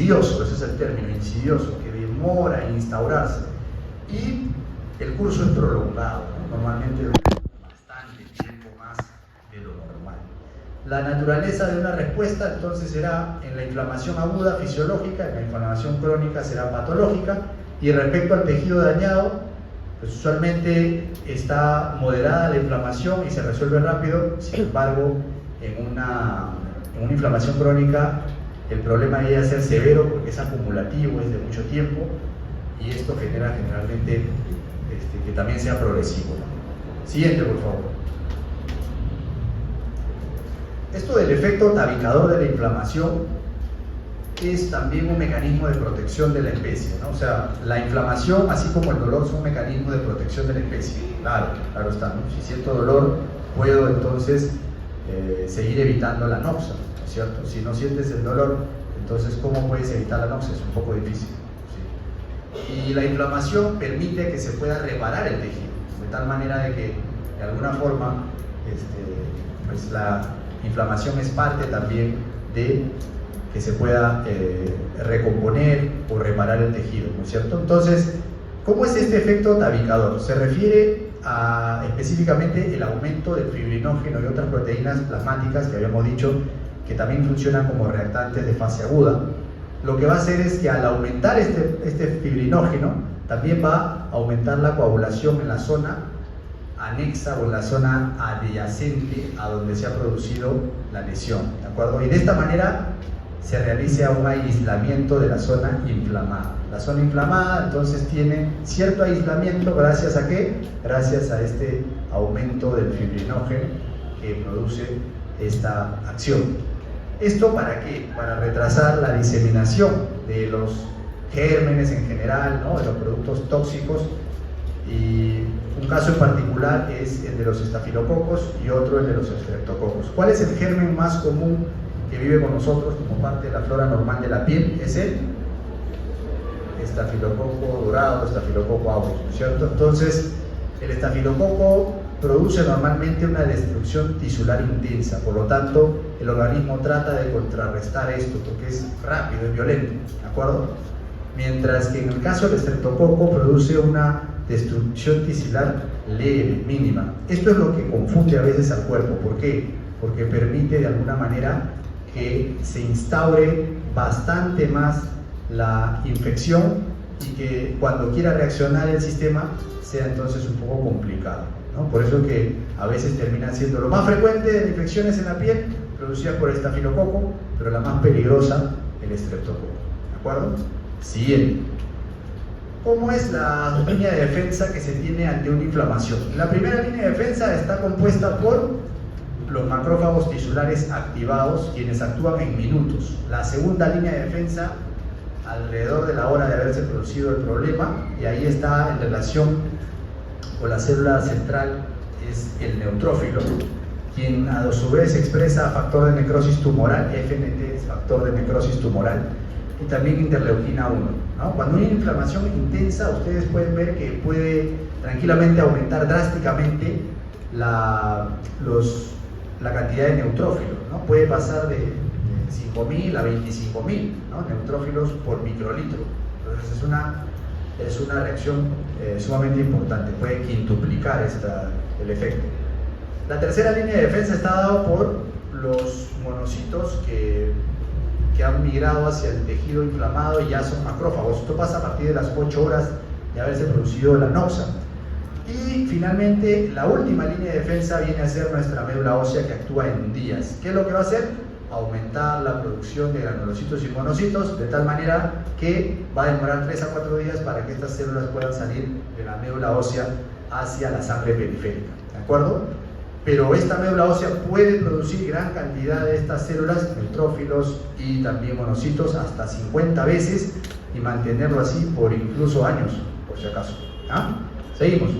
insidioso, ese es el término, insidioso, que demora en instaurarse, y el curso es prolongado, ¿no? Normalmente bastante tiempo más de lo normal. La naturaleza de una respuesta entonces será en la inflamación aguda fisiológica, en la inflamación crónica será patológica, y respecto al tejido dañado, pues usualmente está moderada la inflamación y se resuelve rápido. Sin embargo, en una inflamación crónica el problema debe ser severo porque es acumulativo, es de mucho tiempo, y esto genera generalmente que también sea progresivo. Siguiente, por favor. Esto del efecto tabicador de la inflamación es también un mecanismo de protección de la especie, ¿no? O sea, la inflamación, así como el dolor, son un mecanismo de protección de la especie. Claro está, ¿no? Si siento dolor, puedo entonces seguir evitando la noxa, ¿no es cierto? Si no sientes el dolor, entonces ¿cómo puedes evitar la noxa? Es un poco difícil, ¿sí? Y la inflamación permite que se pueda reparar el tejido, de tal manera de que, de alguna forma, pues la inflamación es parte también de que se pueda recomponer o reparar el tejido, ¿no es cierto? Entonces, ¿cómo es este efecto tabicador? Se refiere a específicamente el aumento del fibrinógeno y otras proteínas plasmáticas que habíamos dicho que también funcionan como reactantes de fase aguda. Lo que va a hacer es que al aumentar este fibrinógeno, también va a aumentar la coagulación en la zona anexa o en la zona adyacente a donde se ha producido la lesión, ¿de acuerdo? Y de esta manera se realiza un aislamiento de la zona inflamada. La zona inflamada entonces tiene cierto aislamiento, ¿gracias a qué? Gracias a este aumento del fibrinógeno que produce esta acción. ¿Esto para qué? Para retrasar la diseminación de los gérmenes en general, ¿no? De los productos tóxicos, y un caso en particular es el de los estafilococos y otro el de los estreptococos. ¿Cuál es el germen más común que vive con nosotros como parte de la flora normal de la piel? Es el estafilococo dorado, estafilococo aureus, ¿no es cierto? Entonces, el estafilococo produce normalmente una destrucción tisular intensa, por lo tanto, el organismo trata de contrarrestar esto porque es rápido y violento, ¿de acuerdo? Mientras que en el caso del estreptococo produce una destrucción tisular leve, mínima. Esto es lo que confunde a veces al cuerpo. ¿Por qué? Porque permite de alguna manera que se instaure bastante más la infección y que cuando quiera reaccionar el sistema sea entonces un poco complicado, ¿no? Por eso que a veces termina siendo lo más frecuente de infecciones en la piel producidas por el estafilococo, pero la más peligrosa el estreptococo, ¿de acuerdo? Siguiente. ¿Cómo es la línea de defensa que se tiene ante una inflamación? La primera línea de defensa está compuesta por los macrófagos tisulares activados, quienes actúan en minutos. La segunda línea de defensa, alrededor de la hora de haberse producido el problema, y ahí está en relación con la célula central, es el neutrófilo, quien a su vez expresa factor de necrosis tumoral, FNT es factor de necrosis tumoral, y también interleuquina 1, ¿no? Cuando hay una inflamación intensa, ustedes pueden ver que puede tranquilamente aumentar drásticamente la cantidad de neutrófilos, ¿no? Puede pasar de 5.000 a 25.000, ¿no? Neutrófilos por microlitro. Entonces es una reacción sumamente importante, puede quintuplicar el efecto. La tercera línea de defensa está dada por los monocitos que han migrado hacia el tejido inflamado y ya son macrófagos. Esto pasa a partir de las 8 horas de haberse producido la noxa. Y finalmente, la última línea de defensa viene a ser nuestra médula ósea, que actúa en días. ¿Qué es lo que va a hacer? Aumentar la producción de granulocitos y monocitos, de tal manera que va a demorar 3 a 4 días para que estas células puedan salir de la médula ósea hacia la sangre periférica, ¿de acuerdo? Pero esta médula ósea puede producir gran cantidad de estas células, neutrófilos y también monocitos, hasta 50 veces, y mantenerlo así por incluso años, por si acaso. ¿Ah? Seguimos.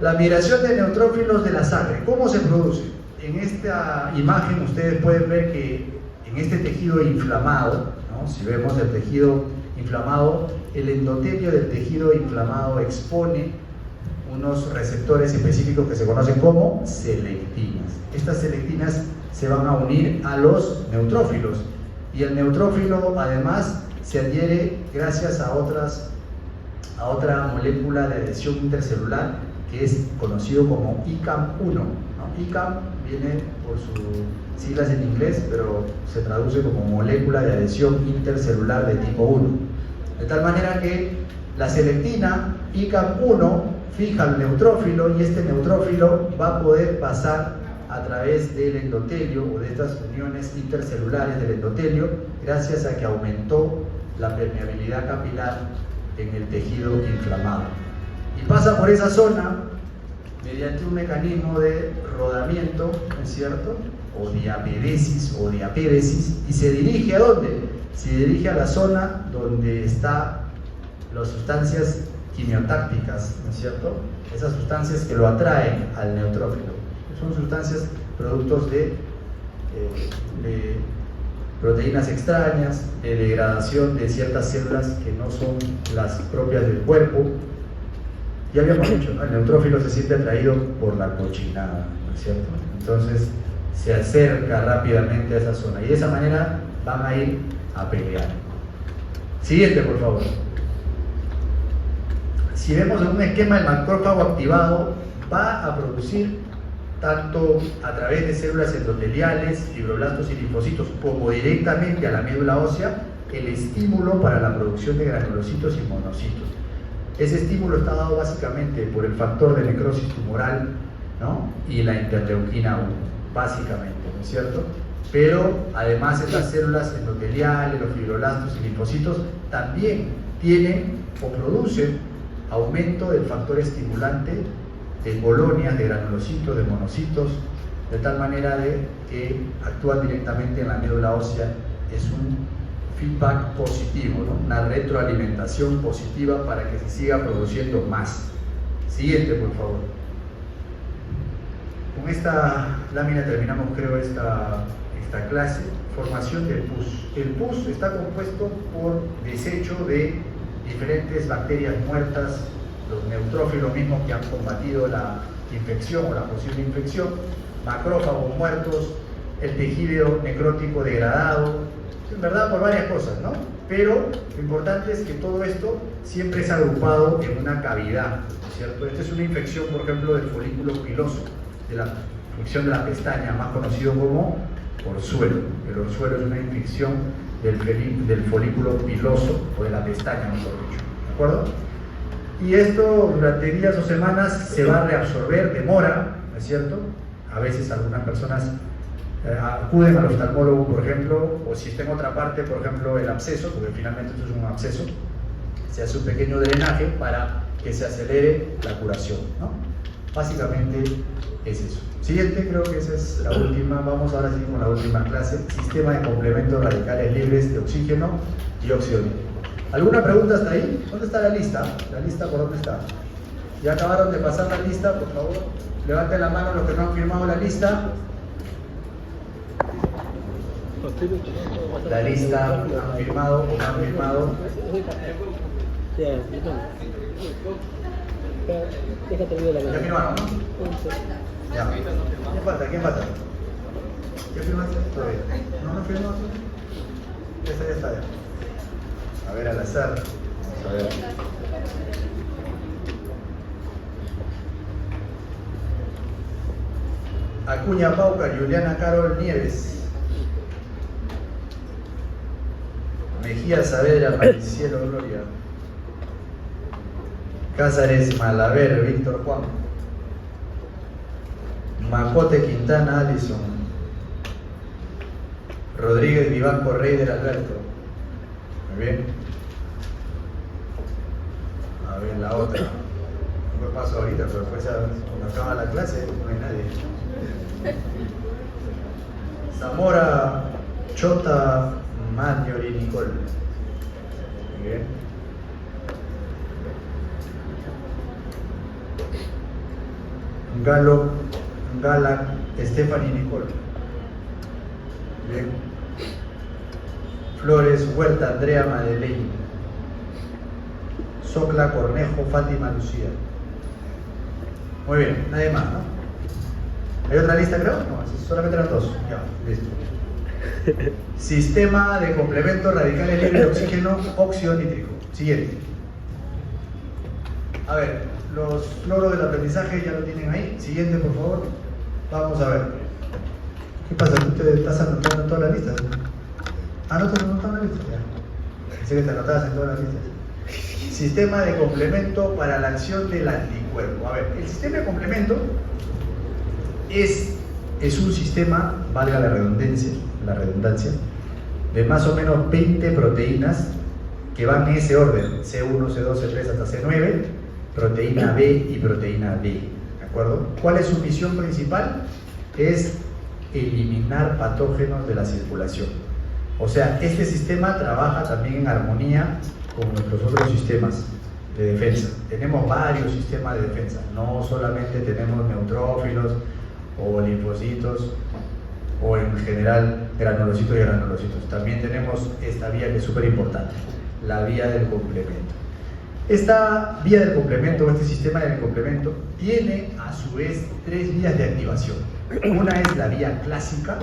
La migración de neutrófilos de la sangre, ¿cómo se produce? En esta imagen ustedes pueden ver que en este tejido inflamado, ¿no? Si vemos el tejido inflamado, el endotelio del tejido inflamado expone unos receptores específicos que se conocen como selectinas. Estas selectinas se van a unir a los neutrófilos Y el neutrófilo además se adhiere gracias a otra molécula de adhesión intercelular que es conocido como ICAM1, ¿no? ICAM viene por sus siglas en inglés, pero se traduce como molécula de adhesión intercelular de tipo 1. De tal manera que la selectina ICAM1 fija el neutrófilo y este neutrófilo va a poder pasar a través del endotelio o de estas uniones intercelulares del endotelio gracias a que aumentó la permeabilidad capilar en el tejido inflamado. Y pasa por esa zona mediante un mecanismo de rodamiento, ¿no es cierto? O diapedesis o diapédesis, y se dirige ¿a dónde? Se dirige a la zona donde están las sustancias quimiotácticas, ¿no es cierto? Esas sustancias que lo atraen al neutrófilo. Son sustancias productos de proteínas extrañas, de degradación de ciertas células que no son las propias del cuerpo. Ya habíamos dicho, ¿no? El neutrófilo se siente atraído por la cochinada, ¿no es cierto? Entonces se acerca rápidamente a esa zona y de esa manera van a ir a pelear. Siguiente, por favor. Si vemos en un esquema, el macrófago activado va a producir tanto a través de células endoteliales, fibroblastos y linfocitos, como directamente a la médula ósea, el estímulo para la producción de granulocitos y monocitos. Ese estímulo está dado básicamente por el factor de necrosis tumoral, ¿no? Y la interleuquina 1, básicamente, ¿no es cierto? Pero además estas células endoteliales, los fibroblastos y linfocitos también tienen o producen aumento del factor estimulante de colonias, de granulocitos, de monocitos, de tal manera de que actúan directamente en la médula ósea. Es un feedback positivo, ¿no? Una retroalimentación positiva para que se siga produciendo más. Siguiente, por favor. Con esta lámina terminamos, creo, esta clase. Formación del pus. El pus está compuesto por desecho de diferentes bacterias muertas, los neutrófilos mismos que han combatido la infección o la posible infección, macrófagos muertos, el tejido necrótico degradado, en verdad por varias cosas, ¿no? Pero lo importante es que todo esto siempre es agrupado en una cavidad, ¿cierto? Esta es una infección, por ejemplo, del folículo piloso, de la función de la pestaña, más conocido como orzuelo. El orzuelo es una infección del folículo piloso, o de la pestaña, mejor dicho, ¿de acuerdo? Y esto durante días o semanas se va a reabsorber, demora, ¿no es cierto? A veces algunas personas acuden al oftalmólogo, por ejemplo, o si está en otra parte, por ejemplo, el absceso, porque finalmente esto es un absceso, se hace un pequeño drenaje para que se acelere la curación, ¿no? Básicamente es eso. Siguiente, creo que esa es la última. Vamos ahora sí con la última clase: sistema de complementos radicales libres de oxígeno y óxido nítrico. ¿Alguna pregunta hasta ahí? ¿Dónde está la lista? ¿La lista por dónde está? ¿Ya acabaron de pasar la lista? Por favor, levanten la mano los que no han firmado la lista. La lista, ¿han firmado o no han firmado? ¿Ya firmaron, no? Ya. ¿Quién falta? ¿Quién falta? ¿Ya firmaste? Todavía. ¿No firmó? Esa ya está ya. A ver, al azar. Vamos a ver. Acuña Pauca, Juliana Carol Nieves. Mejía Saavedra, Maricielo Gloria. Cázares Malaver, Víctor Juan. Macote Quintana, Alison. Rodríguez Vivanco, Reider Alberto. Muy bien. A ver la otra. No me paso ahorita, pero después cuando acaba la clase no hay nadie. Zamora Chota Mañori Nicole. Muy bien. Gala Stephanie Nicole. Bien. Flores Huerta Andrea Madeleine. Socla Cornejo Fátima Lucía. Muy bien, nadie más, ¿no? ¿Hay otra lista, creo? No, solamente eran dos. Ya, listo. Sistema de complemento radicales libre de oxígeno, óxido nítrico. Siguiente. A ver, los logros del aprendizaje ya lo tienen ahí. Siguiente, por favor. Vamos a ver. ¿Qué pasa? ¿Tú te estás anotando en todas las listas? Ah, no te anotas en la lista. Ya. Pensé que te anotabas en todas las listas. Sistema de complemento para la acción del anticuerpo. A ver, el sistema de complemento es un sistema, valga la redundancia, de más o menos 20 proteínas que van en ese orden, C1, C2, C3 hasta C9, proteína B y proteína D, ¿de acuerdo? ¿Cuál es su misión principal? Es eliminar patógenos de la circulación. O sea, este sistema trabaja también en armonía con nuestros otros sistemas de defensa. Tenemos varios sistemas de defensa, no solamente tenemos neutrófilos o linfocitos o en general granulocitos y granulocitos. También tenemos esta vía que es súper importante, la vía del complemento. Esta vía del complemento, o este sistema del complemento, tiene a su vez 3 vías de activación. Una es la vía clásica,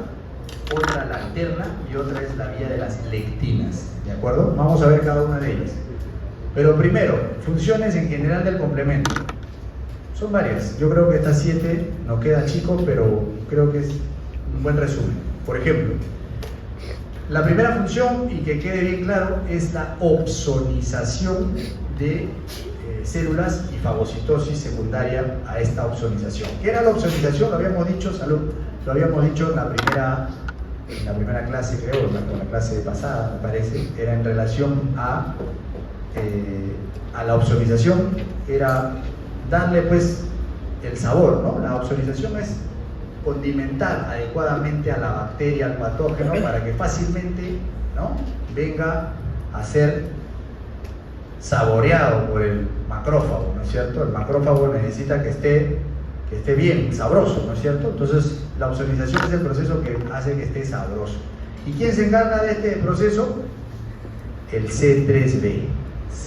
otra la alterna y otra es la vía de las lectinas, ¿de acuerdo? Vamos a ver cada una de ellas. Pero primero, funciones en general del complemento. Son varias, yo creo que estas 7 nos queda chico, pero creo que es un buen resumen. Por ejemplo, la primera función, y que quede bien claro, es la opsonización de células y fagocitosis secundaria a esta opsonización. ¿Qué era la opsonización? Lo habíamos dicho, salud, lo habíamos dicho en la primera clase, creo, en la clase pasada, me parece, era en relación a la opsonización, era darle pues el sabor, ¿no? La opsonización es condimentar adecuadamente a la bacteria, al patógeno, para que fácilmente, ¿no?, venga a ser saboreado por el macrófago, ¿no es cierto? El macrófago necesita que esté bien, sabroso, ¿no es cierto? Entonces la opsonización es el proceso que hace que esté sabroso. ¿Y quién se encarga de este proceso? El C3b.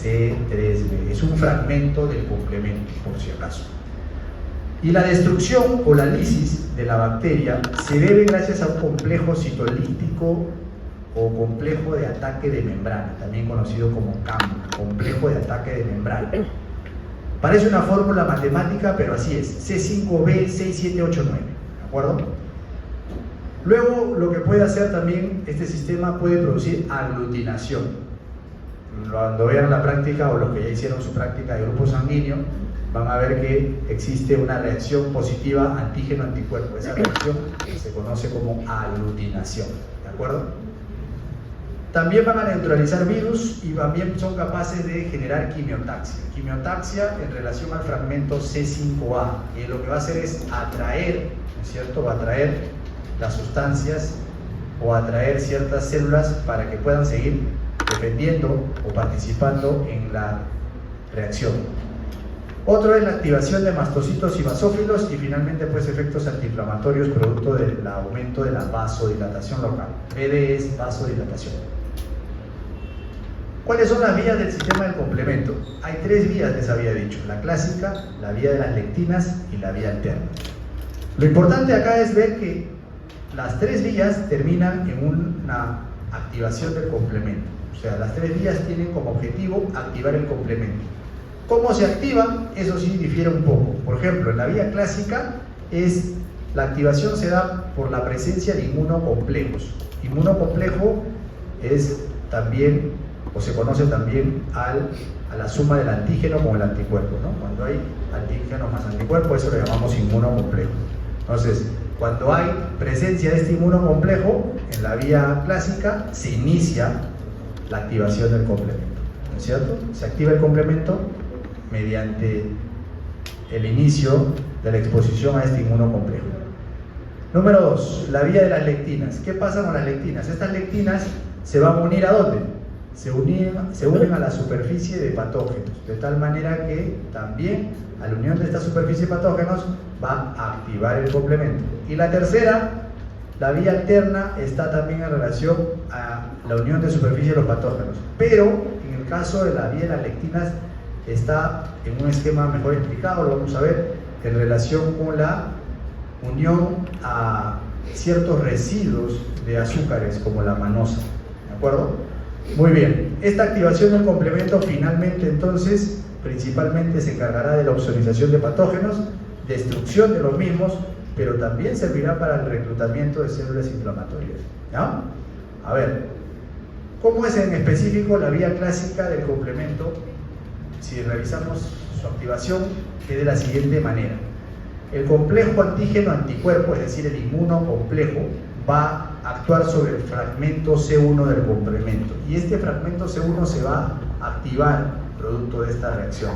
C3b es un fragmento del complemento, por si acaso. Y la destrucción o la lisis de la bacteria se debe gracias a un complejo citolítico o complejo de ataque de membrana, también conocido como CAM, complejo de ataque de membrana. Parece una fórmula matemática, pero así es, C5b6789, ¿de acuerdo? Luego, lo que puede hacer también este sistema, puede producir aglutinación. Cuando vean la práctica, o los que ya hicieron su práctica de grupo sanguíneo, van a ver que existe una reacción positiva antígeno-anticuerpo. Esa reacción se conoce como aglutinación, ¿de acuerdo? También van a neutralizar virus y también son capaces de generar quimiotaxia. Quimiotaxia en relación al fragmento C5a, y lo que va a hacer es atraer, ¿no es cierto?, va a atraer las sustancias o atraer ciertas células para que puedan seguir defendiendo o participando en la reacción. Otro es la activación de mastocitos y basófilos, y finalmente pues efectos antiinflamatorios producto del aumento de la vasodilatación local. BD es vasodilatación. ¿Cuáles son las vías del sistema del complemento? Hay 3 vías, les había dicho: la clásica, la vía de las lectinas y la vía alterna. Lo importante acá es ver que las 3 vías terminan en una activación del complemento. O sea, las 3 vías tienen como objetivo activar el complemento. ¿Cómo se activa? Eso sí difiere un poco. Por ejemplo, en la vía clásica la activación se da por la presencia de inmunocomplejos. Inmunocomplejo es también, o se conoce también a la suma del antígeno con el anticuerpo, ¿no? Cuando hay antígeno más anticuerpo, eso lo llamamos inmunocomplejo. Entonces, cuando hay presencia de este inmunocomplejo, en la vía clásica se inicia la activación del complemento, ¿no es cierto? Se activa el complemento mediante el inicio de la exposición a este inmunocomplejo. Número 2, la vía de las lectinas. ¿Qué pasa con las lectinas? Estas lectinas se van a unir ¿a dónde? Se unen a la superficie de patógenos, de tal manera que también a la unión de esta superficie de patógenos va a activar el complemento. Y la tercera, la vía alterna, está también en relación a la unión de superficie de los patógenos, pero en el caso de la vía de las lectinas está en un esquema mejor explicado, lo vamos a ver, en relación con la unión a ciertos residuos de azúcares como la manosa, ¿de acuerdo? Muy bien, esta activación del complemento finalmente entonces principalmente se encargará de la ozonización de patógenos, destrucción de los mismos, pero también servirá para el reclutamiento de células inflamatorias, ¿ya? A ver, ¿cómo es en específico la vía clásica del complemento? Si revisamos su activación, es de la siguiente manera. El complejo antígeno-anticuerpo, es decir, el inmunocomplejo, va a actuar sobre el fragmento C1 del complemento. Y este fragmento C1 se va a activar producto de esta reacción.